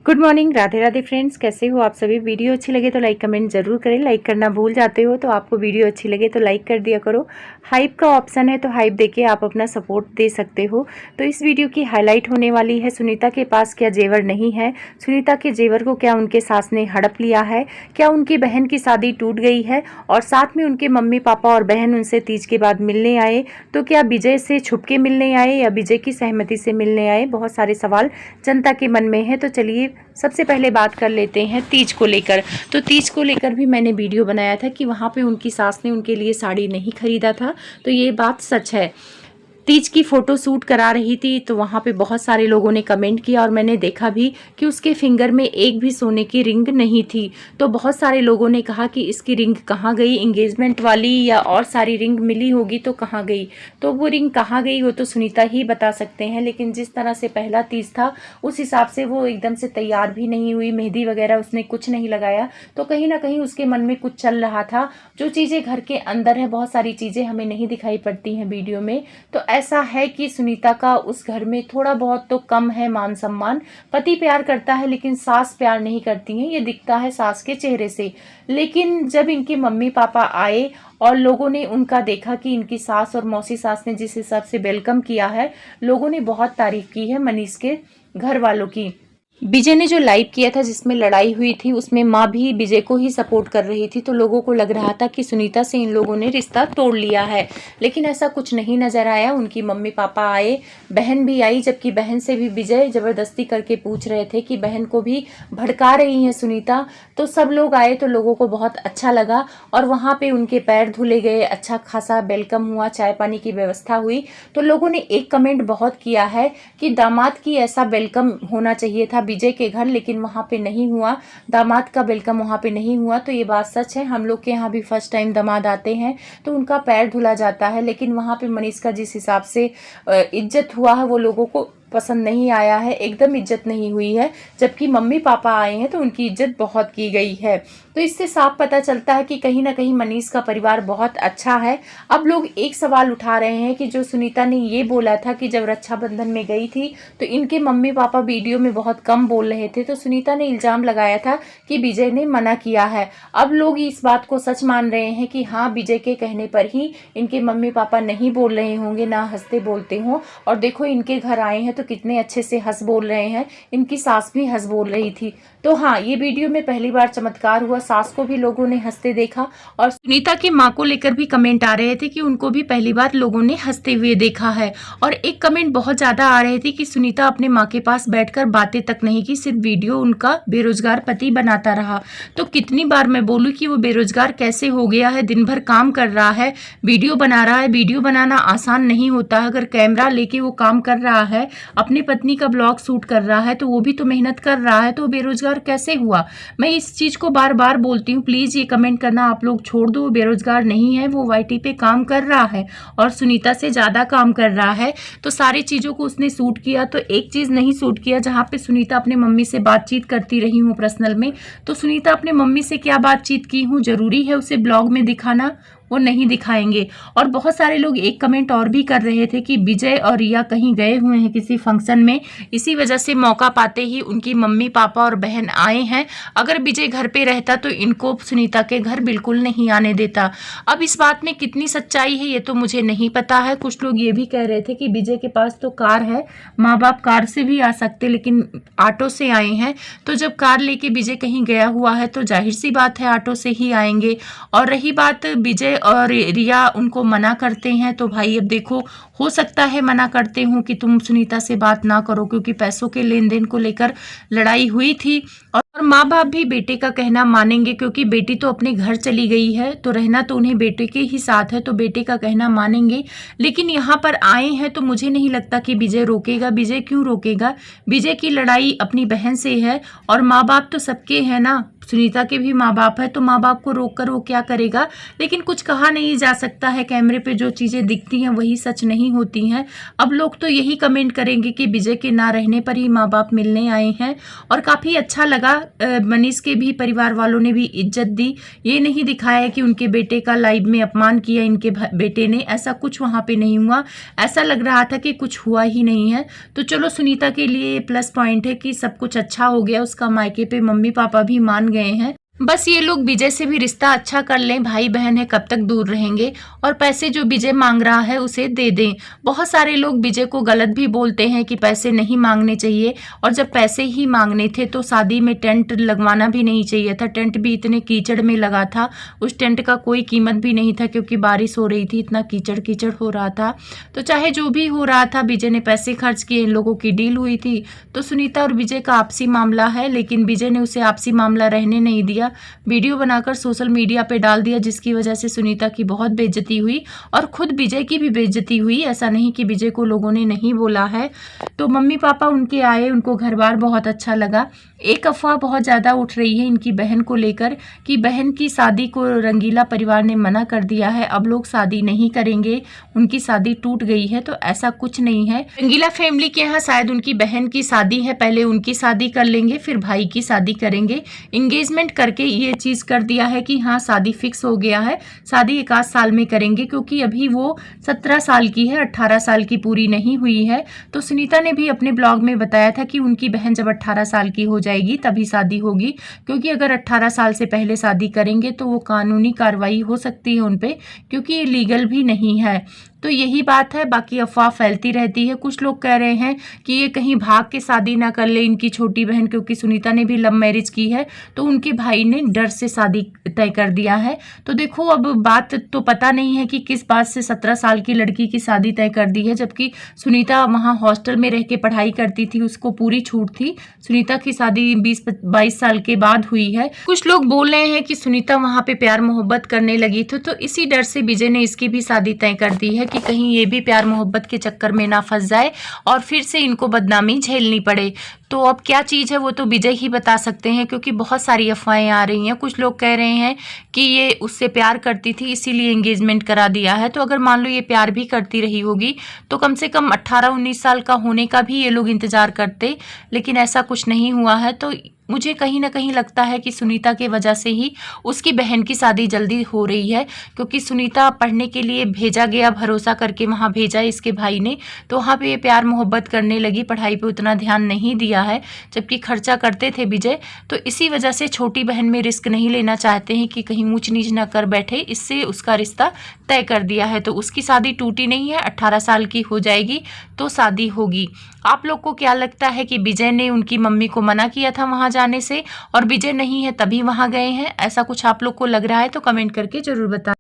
Good morning, Radhe Radhe friends. कैसे हो आप सभी। वीडियो अच्छी लगे तो लाइक कमेंट जरूर करें। लाइक करना भूल जाते हो तो आपको वीडियो अच्छी लगे तो लाइक कर दिया करो। हाइप का ऑप्शन है तो हाइप देके आप अपना सपोर्ट दे सकते हो। तो इस वीडियो की हाईलाइट होने वाली है सुनीता के पास क्या जेवर नहीं है, सुनीता के जेवर को क्या उनके सास ने हड़प लिया है, क्या उनकी बहन की शादी टूट गई है और साथ में उनके मम्मी पापा और बहन उनसे तीज के बाद मिलने आए, तो क्या विजय से छुप के मिलने आए या विजय की सहमति से मिलने आए। बहुत सारे सवाल जनता के मन में है। तो चलिए सबसे पहले बात कर लेते हैं तीज को लेकर। तो तीज को लेकर भी मैंने वीडियो बनाया था कि वहाँ पे उनकी सास ने उनके लिए साड़ी नहीं खरीदा था, तो ये बात सच है। तीज की फ़ोटो शूट करा रही थी तो वहाँ पे बहुत सारे लोगों ने कमेंट किया और मैंने देखा भी कि उसके फिंगर में एक भी सोने की रिंग नहीं थी। तो बहुत सारे लोगों ने कहा कि इसकी रिंग कहाँ गई, एंगेजमेंट वाली या और सारी रिंग मिली होगी तो कहाँ गई। तो वो रिंग कहाँ गई वो तो सुनीता ही बता सकते हैं। लेकिन जिस तरह से पहला तीज था उस हिसाब से वो एकदम से तैयार भी नहीं हुई, मेहंदी वगैरह उसने कुछ नहीं लगाया। तो कहीं ना कहीं उसके मन में कुछ चल रहा था। जो चीज़ें घर के अंदर है, बहुत सारी चीज़ें हमें नहीं दिखाई पड़ती हैं वीडियो में। तो ऐसा है कि सुनीता का उस घर में थोड़ा बहुत तो कम है मान सम्मान। पति प्यार करता है लेकिन सास प्यार नहीं करती हैं, ये दिखता है सास के चेहरे से। लेकिन जब इनके मम्मी पापा आए और लोगों ने उनका देखा कि इनकी सास और मौसी सास ने जिस हिसाब से वेलकम किया है, लोगों ने बहुत तारीफ की है मनीष के घर वालों की। विजय ने जो लाइव किया था जिसमें लड़ाई हुई थी उसमें माँ भी विजय को ही सपोर्ट कर रही थी, तो लोगों को लग रहा था कि सुनीता से इन लोगों ने रिश्ता तोड़ लिया है। लेकिन ऐसा कुछ नहीं नजर आया। उनकी मम्मी पापा आए, बहन भी आई, जबकि बहन से भी विजय जबरदस्ती करके पूछ रहे थे कि बहन को भी भड़का रही है सुनीता। तो सब लोग आए तो लोगों को बहुत अच्छा लगा और वहाँ पे उनके पैर धुले गए, अच्छा खासा वेलकम हुआ, चाय पानी की व्यवस्था हुई। तो लोगों ने एक कमेंट बहुत किया है कि दामाद की ऐसा वेलकम होना चाहिए था विजय के घर, लेकिन वहाँ पे नहीं हुआ, दामाद का वेलकम वहाँ पे नहीं हुआ। तो ये बात सच है। हम लोग के यहाँ भी फर्स्ट टाइम दामाद आते हैं तो उनका पैर धुला जाता है, लेकिन वहाँ पे मनीष का जिस हिसाब से इज्जत हुआ है वो लोगों को पसंद नहीं आया है, एकदम इज्जत नहीं हुई है। जबकि मम्मी पापा आए हैं तो उनकी इज्जत बहुत की गई है। तो इससे साफ पता चलता है कि कहीं ना कहीं मनीष का परिवार बहुत अच्छा है। अब लोग एक सवाल उठा रहे हैं कि जो सुनीता ने ये बोला था कि जब रक्षाबंधन में गई थी तो इनके मम्मी पापा वीडियो में बहुत कम बोल रहे थे, तो सुनीता ने इल्जाम लगाया था कि विजय ने मना किया है। अब लोग इस बात को सच मान रहे हैं कि हाँ, विजय के कहने पर ही इनके मम्मी पापा नहीं बोल रहे होंगे, ना हंसते बोलते हों। और देखो इनके घर आए हैं तो कितने अच्छे से हंस बोल रहे हैं, इनकी सास भी हंस बोल रही थी। तो हाँ, ये वीडियो में पहली बार चमत्कार हुआ, सास को भी लोगों ने हंसते देखा और सुनीता की माँ को लेकर भी कमेंट आ रहे थे कि उनको भी पहली बार लोगों ने हंसते हुए देखा है। और एक कमेंट बहुत ज्यादा आ रहे थे कि सुनीता अपने माँ के पास बैठकर बातें तक नहीं की, सिर्फ वीडियो उनका बेरोजगार पति बनाता रहा। तो कितनी बार मैं बोलूँ कि वो बेरोजगार कैसे हो गया है, दिन भर काम कर रहा है, वीडियो बना रहा है। वीडियो बनाना आसान नहीं होता, अगर कैमरा लेके वो काम कर रहा है, अपनी पत्नी का ब्लॉग शूट कर रहा है, तो वो भी तो मेहनत कर रहा है, तो बेरोजगार कैसे हुआ। मैं इस चीज को बार बार बोलती हूँ, प्लीज ये कमेंट करना आप लोग छोड़ दो। बेरोजगार नहीं है, वो वाईटी पे काम कर रहा है और सुनीता से ज्यादा काम कर रहा है। तो सारी चीजों को उसने शूट किया, तो एक चीज नहीं शूट किया जहां पे सुनीता अपने मम्मी से बातचीत करती रही हूँ पर्सनल में। तो सुनीता अपने मम्मी से क्या बातचीत की हूँ, जरूरी है उसे ब्लॉग में दिखाना, वो नहीं दिखाएंगे। और बहुत सारे लोग एक कमेंट और भी कर रहे थे कि विजय और रिया कहीं गए हुए हैं किसी फंक्शन में, इसी वजह से मौका पाते ही उनकी मम्मी पापा और बहन आए हैं। अगर विजय घर पे रहता तो इनको सुनीता के घर बिल्कुल नहीं आने देता। अब इस बात में कितनी सच्चाई है ये तो मुझे नहीं पता है। कुछ लोग ये भी कह रहे थे कि विजय के पास तो कार है, माँ बाप कार से भी आ सकते, लेकिन ऑटो से आए हैं। तो जब कार लेके विजय कहीं गया हुआ है तो जाहिर सी बात है ऑटो से ही आएंगे। और रही बात विजय और रिया उनको मना करते हैं, तो भाई अब देखो, हो सकता है मना करते हूँ कि तुम सुनीता से बात ना करो, क्योंकि पैसों के लेन देन को लेकर लड़ाई हुई थी। और माँ बाप भी बेटे का कहना मानेंगे, क्योंकि बेटी तो अपने घर चली गई है, तो रहना तो उन्हें बेटे के ही साथ है, तो बेटे का कहना मानेंगे। लेकिन यहाँ पर आए हैं तो मुझे नहीं लगता कि विजय रोकेगा। विजय क्यों रोकेगा, विजय की लड़ाई अपनी बहन से है और माँ बाप तो सबके हैं ना। सुनीता के भी माँ बाप है, तो माँ बाप को रोक कर वो क्या करेगा। लेकिन कुछ कहा नहीं जा सकता है, कैमरे पे जो चीज़ें दिखती हैं वही सच नहीं होती हैं। अब लोग तो यही कमेंट करेंगे कि विजय के ना रहने पर ही माँ बाप मिलने आए हैं। और काफ़ी अच्छा लगा, मनीष के भी परिवार वालों ने भी इज्जत दी, ये नहीं दिखाया कि उनके बेटे का लाइव में अपमान किया इनके बेटे ने, ऐसा कुछ वहाँ पे नहीं हुआ। ऐसा लग रहा था कि कुछ हुआ ही नहीं है। तो चलो सुनीता के लिए प्लस पॉइंट है कि सब कुछ अच्छा हो गया, उसका मायके पे मम्मी पापा भी मान गए हैं। बस ये लोग विजय से भी रिश्ता अच्छा कर लें, भाई बहन है कब तक दूर रहेंगे। और पैसे जो विजय मांग रहा है उसे दे दें। बहुत सारे लोग विजय को गलत भी बोलते हैं कि पैसे नहीं मांगने चाहिए, और जब पैसे ही मांगने थे तो शादी में टेंट लगवाना भी नहीं चाहिए था। टेंट भी इतने कीचड़ में लगा था, उस टेंट का कोई कीमत भी नहीं था, क्योंकि बारिश हो रही थी, इतना कीचड़ कीचड़ हो रहा था। तो चाहे जो भी हो रहा था, विजय ने पैसे खर्च किए, इन लोगों की डील हुई थी। तो सुनीता और विजय का आपसी मामला है, लेकिन विजय ने उसे आपसी मामला रहने नहीं दिया, वीडियो बनाकर सोशल मीडिया पे डाल दिया, जिसकी वजह से सुनीता की बहुत बेइज्जती हुई और खुद विजय की भी बेइज्जती हुई। ऐसा नहीं कि विजय को लोगों ने नहीं बोला है। तो मम्मी पापा उनके आए, उनको घर बार बहुत अच्छा लगा। एक अफवाह बहुत ज़्यादा उठ रही है इनकी बहन को लेकर कि बहन की शादी को रंगीला परिवार ने मना कर दिया है, अब लोग शादी नहीं करेंगे, उनकी शादी टूट गई है। तो ऐसा कुछ नहीं है। रंगीला फैमिली के यहाँ शायद उनकी बहन की शादी है, पहले उनकी शादी कर लेंगे, फिर भाई की शादी करेंगे। इंगेजमेंट करके ये चीज़ कर दिया है कि हाँ शादी फिक्स हो गया है, शादी 1 आध साल में करेंगे, क्योंकि अभी वो 17 साल की है, 18 साल की पूरी नहीं हुई है। तो सुनीता ने भी अपने ब्लॉग में बताया था कि उनकी बहन जब 18 साल की हो जाएगी तभी शादी होगी, क्योंकि अगर 18 साल से पहले शादी करेंगे तो वो कानूनी कार्रवाई हो सकती है उन पे, क्योंकि ये लीगल भी नहीं है। तो यही बात है, बाकी अफवाह फैलती रहती है। कुछ लोग कह रहे हैं कि ये कहीं भाग के शादी ना कर ले इनकी छोटी बहन, क्योंकि सुनीता ने भी लव मैरिज की है, तो उनके भाई ने डर से शादी तय कर दिया है। तो देखो, अब बात तो पता नहीं है कि किस बात से 17 साल की लड़की की शादी तय कर दी है, जबकि सुनीता वहाँ हॉस्टल में रह के पढ़ाई करती थी, उसको पूरी छूट थी। सुनीता की शादी 20-22 साल के बाद हुई है। कुछ लोग बोल रहे हैं कि सुनीता वहाँ पे प्यार मोहब्बत करने लगी थी, तो इसी डर से विजय ने इसकी भी शादी तय कर दी है कि कहीं ये भी प्यार मोहब्बत के चक्कर में ना फंस जाए और फिर से इनको बदनामी झेलनी पड़े। तो अब क्या चीज़ है वो तो विजय ही बता सकते हैं, क्योंकि बहुत सारी अफवाहें आ रही हैं। कुछ लोग कह रहे हैं कि ये उससे प्यार करती थी इसीलिए एंगेजमेंट करा दिया है। तो अगर मान लो ये प्यार भी करती रही होगी तो कम से कम 18-19 साल का होने का भी ये लोग इंतज़ार करते, लेकिन ऐसा कुछ नहीं हुआ है। तो मुझे कहीं ना कहीं लगता है कि सुनीता के वजह से ही उसकी बहन की शादी जल्दी हो रही है, क्योंकि सुनीता पढ़ने के लिए भेजा गया, भरोसा करके वहाँ भेजा इसके भाई ने, तो वहाँ पे ये प्यार मोहब्बत करने लगी, पढ़ाई पे उतना ध्यान नहीं दिया है, जबकि खर्चा करते थे विजय। तो इसी वजह से छोटी बहन में रिस्क नहीं लेना चाहते हैं कि कहीं ऊंच नीच ना कर बैठे, इससे उसका रिश्ता तय कर दिया है। तो उसकी शादी टूटी नहीं है, 18 साल की हो जाएगी तो शादी होगी। आप लोग को क्या लगता है कि विजय ने उनकी मम्मी को मना किया था वहाँ जाने से और विजय नहीं है तभी वहाँ गए हैं? ऐसा कुछ आप लोग को लग रहा है तो कमेंट करके जरूर बताएं।